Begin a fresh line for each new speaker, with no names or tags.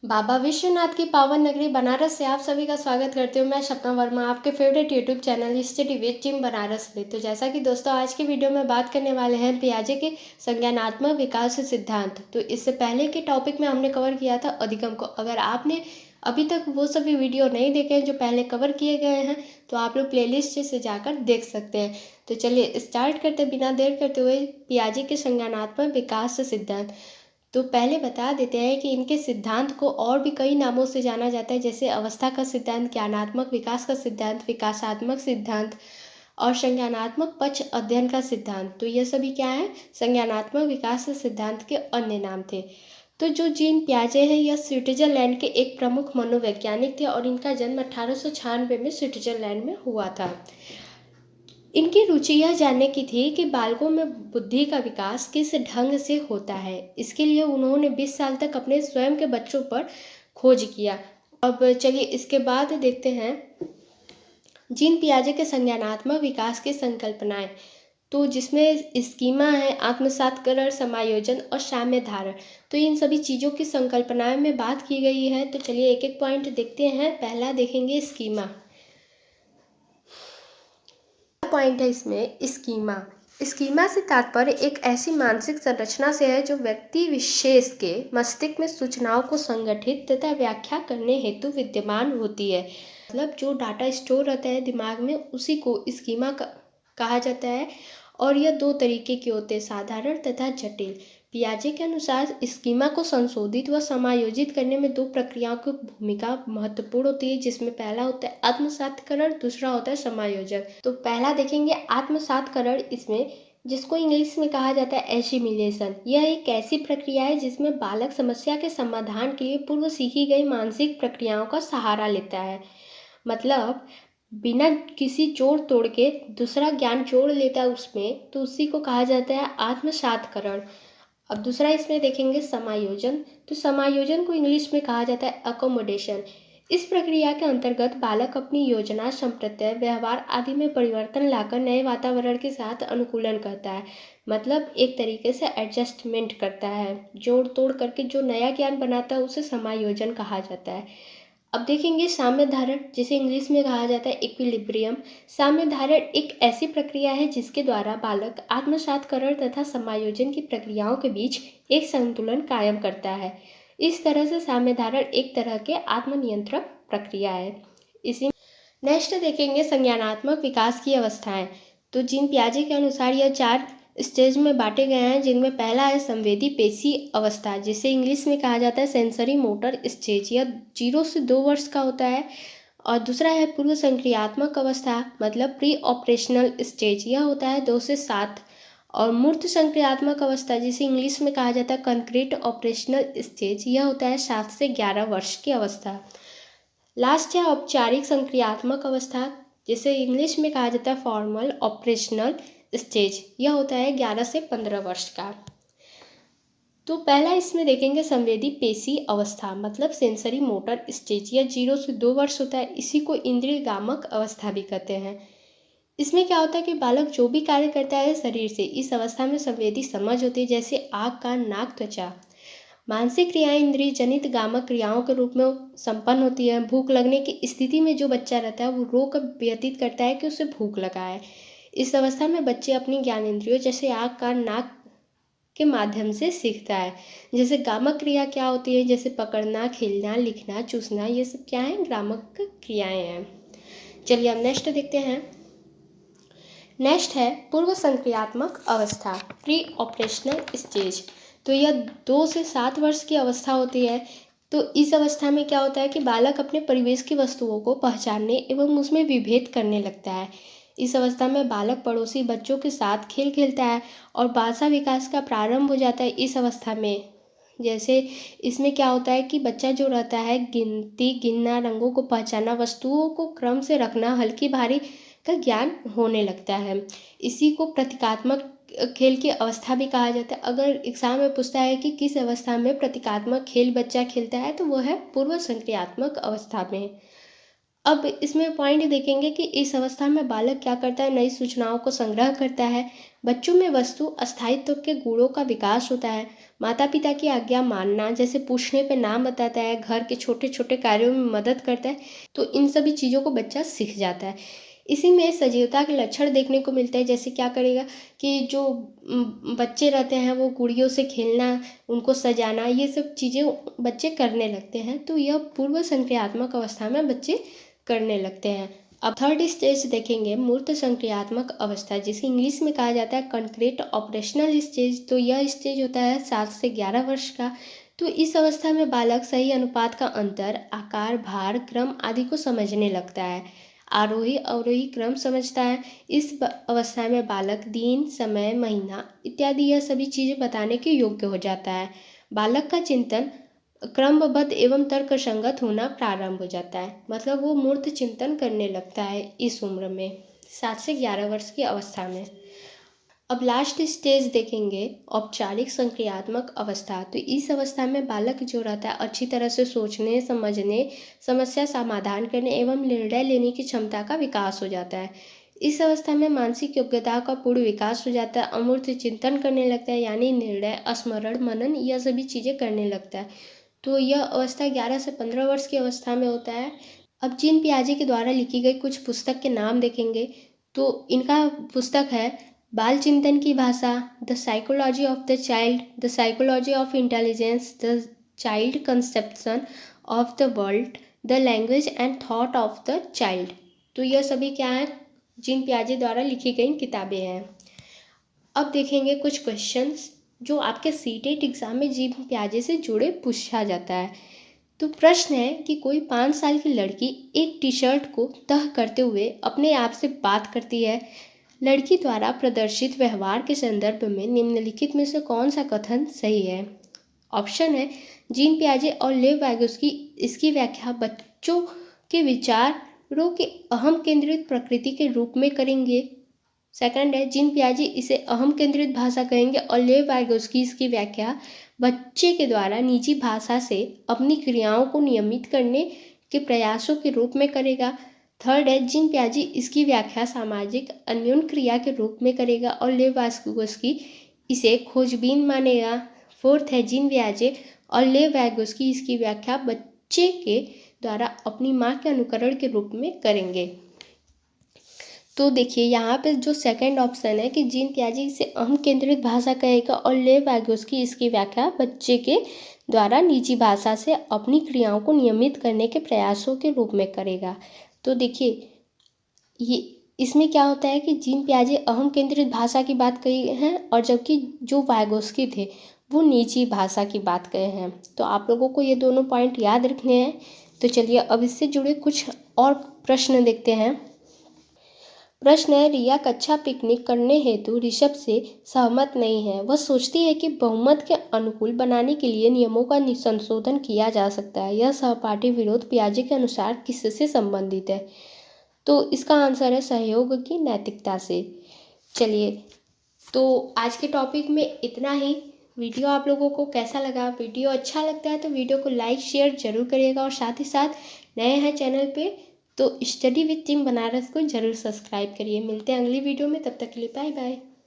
बाबा विश्वनाथ की पावन नगरी बनारस से आप सभी का स्वागत करती हूँ। मैं सपना वर्मा, आपके favourite YouTube channel study with team Banaras में। तो जैसा कि दोस्तों आज की वीडियो में बात करने वाले हैं पियाजे के संज्ञानात्मक विकास सिद्धांत। तो इससे पहले के टॉपिक में हमने कवर किया था अधिगम को। अगर आपने अभी तक वो सभी वीडियो नहीं देखे हैं जो पहले कवर किए गए हैं तो आप लोग प्लेलिस्ट से जाकर देख सकते हैं। तो चलिए स्टार्ट करते बिना देर करते हुए पियाजे के संज्ञानात्मक विकास सिद्धांत। तो पहले बता देते हैं कि इनके सिद्धांत को और भी कई नामों से जाना जाता है, जैसे अवस्था का सिद्धांत, ज्ञानात्मक विकास का सिद्धांत, विकासात्मक सिद्धांत और संज्ञानात्मक पक्ष अध्ययन का सिद्धांत। तो ये सभी क्या है, संज्ञानात्मक विकास सिद्धांत के अन्य नाम थे। तो जो जीन पियाजे हैं यह स्विट्जरलैंड के एक प्रमुख मनोवैज्ञानिक थे और इनका जन्म 1896 में स्विट्जरलैंड में हुआ था। इनकी रुचि यह जानने की थी कि बालकों में बुद्धि का विकास किस ढंग से होता है। इसके लिए उन्होंने 20 साल तक अपने स्वयं के बच्चों पर खोज किया। अब चलिए इसके बाद देखते हैं जीन पियाजे के संज्ञानात्मक विकास की संकल्पनाएं। तो जिसमें स्कीमा है, आत्मसातकरण, समायोजन और साम्य धारण। तो इन सभी चीज़ों की संकल्पनाएं में बात की गई है। तो चलिए एक एक पॉइंट देखते हैं। पहला देखेंगे स्कीमा। पॉइंट है इसमें स्कीमा से तात्पर्य एक ऐसी मानसिक संरचना से है जो व्यक्ति विशेष के मस्तिष्क में सूचनाओं को संगठित तथा व्याख्या करने हेतु विद्यमान होती है। मतलब जो डाटा स्टोर रहता है दिमाग में उसी को स्कीमा कहा जाता है। और यह दो तरीके के होते हैं, साधारण तथा जटिल। पियाजे के अनुसार स्कीमा को संशोधित व समायोजित करने में दो प्रक्रियाओं की भूमिका महत्वपूर्ण होती है, जिसमें पहला होता है आत्मसातकरण, दूसरा होता है समायोजन। तो पहला देखेंगे आत्मसातकरण। इसमें जिसको इंग्लिश में कहा जाता है एसिमिलेशन। यह एक ऐसी प्रक्रिया है जिसमें बालक समस्या के समाधान के लिए पूर्व सीखी गई मानसिक प्रक्रियाओं का सहारा लेता है। मतलब बिना किसी जोड़ तोड़ के दूसरा ज्ञान जोड़ लेता है उसमें, तो उसी को कहा जाता है आत्मसातकरण। अब दूसरा इसमें देखेंगे समायोजन। तो समायोजन को इंग्लिश में कहा जाता है अकोमोडेशन। इस प्रक्रिया के अंतर्गत बालक अपनी योजना, संप्रत्यय, व्यवहार आदि में परिवर्तन लाकर नए वातावरण के साथ अनुकूलन करता है। मतलब एक तरीके से एडजस्टमेंट करता है, जोड़ तोड़ करके जो नया ज्ञान बनाता है उसे समायोजन कहा जाता है। अब देखेंगे साम्य धारण, जिसे इंग्लिश में कहा जाता है इक्विलिब्रियम। साम्य धारण एक ऐसी प्रक्रिया है जिसके द्वारा बालक आत्मसातकरण तथा समायोजन की प्रक्रियाओं के बीच एक संतुलन कायम करता है। इस तरह से साम्य धारण एक तरह के आत्मनियंत्रण प्रक्रिया है। इसी नेक्स्ट देखेंगे संज्ञानात्मक विकास की अवस्थाएं। तो जीन पियाजे के अनुसार यह 4 स्टेज में बांटे गए हैं, जिनमें पहला है संवेदी पेशी अवस्था, जिसे इंग्लिश में कहा जाता है सेंसरी मोटर स्टेज। यह 0 से 2 वर्ष का होता है। और दूसरा है पूर्व संक्रियात्मक अवस्था, मतलब प्री ऑपरेशनल स्टेज। यह होता है 2 से 7। और मूर्त संक्रियात्मक अवस्था, जिसे इंग्लिश में कहा जाता है कंक्रीट ऑपरेशनल स्टेज, यह होता है 7 से 11 वर्ष की अवस्था। लास्ट है औपचारिक संक्रियात्मक अवस्था, जिसे इंग्लिश में कहा जाता है फॉर्मल ऑपरेशनल स्टेज। यह होता है 11 से 15 वर्ष का। तो पहला इसमें देखेंगे संवेदी पेशी अवस्था, मतलब सेंसरी मोटर स्टेज। यह 0 से 2 वर्ष होता है। इसी को इंद्रिय गामक अवस्था भी कहते हैं। इसमें क्या होता है कि बालक जो भी कार्य करता है शरीर से, इस अवस्था में संवेदी समझ होती है, जैसे आँख, कान, नाक, त्वचा। मानसिक क्रियाएं इंद्रिय जनित गामक क्रियाओं के रूप में संपन्न होती है। भूख लगने की स्थिति में जो बच्चा रहता है वो रो कर व्यतीत करता है कि उसे भूख लगा है। इस अवस्था में बच्चे अपनी ज्ञानेंद्रियों जैसे आँख, कान, नाक के माध्यम से सीखता है। जैसे गामक क्रिया क्या होती है, जैसे पकड़ना, खेलना, लिखना, चूसना, ये सब क्या है, गामक क्रियाएं हैं। चलिए अब नेक्स्ट देखते हैं। नेक्स्ट है पूर्व संक्रियात्मक अवस्था, प्री ऑपरेशनल स्टेज। तो यह 2 से 7 वर्ष की अवस्था होती है। तो इस अवस्था में क्या होता है कि बालक अपने परिवेश की वस्तुओं को पहचानने एवं उसमें विभेद करने लगता है। इस अवस्था में बालक पड़ोसी बच्चों के साथ खेल खेलता है और भाषा विकास का प्रारंभ हो जाता है इस अवस्था में। जैसे इसमें क्या होता है कि बच्चा जो रहता है गिनती, गिनना, रंगों को पहचानना, वस्तुओं को क्रम से रखना, हल्की भारी का ज्ञान होने लगता है। इसी को प्रतीकात्मक खेल की अवस्था भी कहा जाता है। अगर एग्जाम में पूछता है कि किस अवस्था में प्रतीकात्मक खेल बच्चा खेलता है, तो वो है पूर्व संक्रियात्मक अवस्था में। अब इसमें पॉइंट देखेंगे कि इस अवस्था में बालक क्या करता है, नई सूचनाओं को संग्रह करता है। बच्चों में वस्तु अस्थायित्व के गुणों का विकास होता है। माता पिता की आज्ञा मानना, जैसे पूछने पे नाम बताता है, घर के छोटे छोटे कार्यों में मदद करता है, तो इन सभी चीज़ों को बच्चा सीख जाता है। इसी में सजीवता के लक्षण देखने को मिलते हैं। जैसे क्या करेगा कि जो बच्चे रहते हैं वो गुड़ियों से खेलना, उनको सजाना, ये सब चीज़ें बच्चे करने लगते हैं। तो यह पूर्व संक्रियात्मक अवस्था में बच्चे करने लगते हैं। अब थर्ड स्टेज देखेंगे, मूर्त संक्रियात्मक अवस्था, जिसे इंग्लिश में कहा जाता है कंक्रीट ऑपरेशनल स्टेज। तो यह स्टेज होता है 7 से 11 वर्ष का। तो इस अवस्था में बालक सही अनुपात का अंतर, आकार, भार, क्रम आदि को समझने लगता है। आरोही अवरोही क्रम समझता है। इस अवस्था में बालक दिन, समय, महीना इत्यादि यह सभी चीज़ें बताने के योग्य हो जाता है। बालक का चिंतन क्रमबद्ध एवं तर्कसंगत होना प्रारंभ हो जाता है। मतलब वो मूर्त चिंतन करने लगता है इस उम्र में, 7 से 11 वर्ष की अवस्था में। अब लास्ट स्टेज देखेंगे, औपचारिक संक्रियात्मक अवस्था। तो इस अवस्था में बालक जो रहता है अच्छी तरह से सोचने, समझने, समस्या समाधान करने एवं निर्णय लेने की क्षमता का विकास हो जाता है। इस अवस्था में मानसिक योग्यता का पूर्ण विकास हो जाता है, अमूर्त चिंतन करने लगता है, यानी निर्णय, स्मरण, मनन यह सभी चीज़ें करने लगता है। तो यह अवस्था 11 से 15 वर्ष की अवस्था में होता है। अब जीन पियाजे के द्वारा लिखी गई कुछ पुस्तक के नाम देखेंगे। तो इनका पुस्तक है बाल चिंतन की भाषा, the psychology of the child, the psychology of intelligence, the child conception of the world, the language and thought of the child. तो यह सभी क्या है, जीन पियाजे द्वारा लिखी गई किताबें हैं। अब देखेंगे कुछ क्वेश्चंस जो आपके सीटेट एग्जाम में जीन पियाजे से जुड़े पूछा जाता है। तो प्रश्न है कि कोई 5 साल की लड़की एक टी शर्ट को तह करते हुए अपने आप से बात करती है। लड़की द्वारा प्रदर्शित व्यवहार के संदर्भ में निम्नलिखित में से कौन सा कथन सही है? ऑप्शन है जीन पियाजे और लेव वाइगोस्की इसकी व्याख्या बच्चों के विचारों के अहम केंद्रित प्रकृति के रूप में करेंगे। सेकंड है जीन पियाजे इसे अहम केंद्रित भाषा कहेंगे और लेव वाइगोस्की इसकी व्याख्या बच्चे के द्वारा निजी भाषा से अपनी क्रियाओं को नियमित करने के प्रयासों के रूप में करेगा। थर्ड है जीन पियाजे इसकी व्याख्या सामाजिक अन्योन क्रिया के रूप में करेगा और लेव वाइगोस्की इसे खोजबीन मानेगा। फोर्थ है जीन पियाजे और लेव वाइगोस्की इसकी व्याख्या बच्चे के द्वारा अपनी माँ के अनुकरण के रूप में करेंगे। तो देखिए यहाँ पे जो सेकंड ऑप्शन है कि जीन पियाजे इसे अहम केंद्रित भाषा कहेगा और लेव वाइगोस्की इसकी व्याख्या बच्चे के द्वारा निजी भाषा से अपनी क्रियाओं को नियमित करने के प्रयासों के रूप में करेगा। तो देखिए ये इसमें क्या होता है कि जीन पियाजे अहम केंद्रित भाषा की बात कही है और जबकि जो वाइगोस्की थे वो निजी भाषा की बात कहे हैं। तो आप लोगों को ये दोनों पॉइंट याद रखने हैं। तो चलिए अब इससे जुड़े कुछ और प्रश्न देखते हैं। प्रश्न है, रिया कक्षा पिकनिक करने हेतु ऋषभ से सहमत नहीं है। वह सोचती है कि बहुमत के अनुकूल बनाने के लिए नियमों का संशोधन किया जा सकता है। यह सहपाठी विरोध पियाजे के अनुसार किससे संबंधित है? तो इसका आंसर है सहयोग की नैतिकता से। चलिए तो आज के टॉपिक में इतना ही। वीडियो आप लोगों को कैसा लगा? वीडियो अच्छा लगता है तो वीडियो को लाइक शेयर जरूर करिएगा और साथ ही साथ नए हैं चैनल पे तो स्टडी विद टीम बनारस को जरूर सब्सक्राइब करिए। मिलते हैं अगली वीडियो में, तब तक के लिए बाय बाय।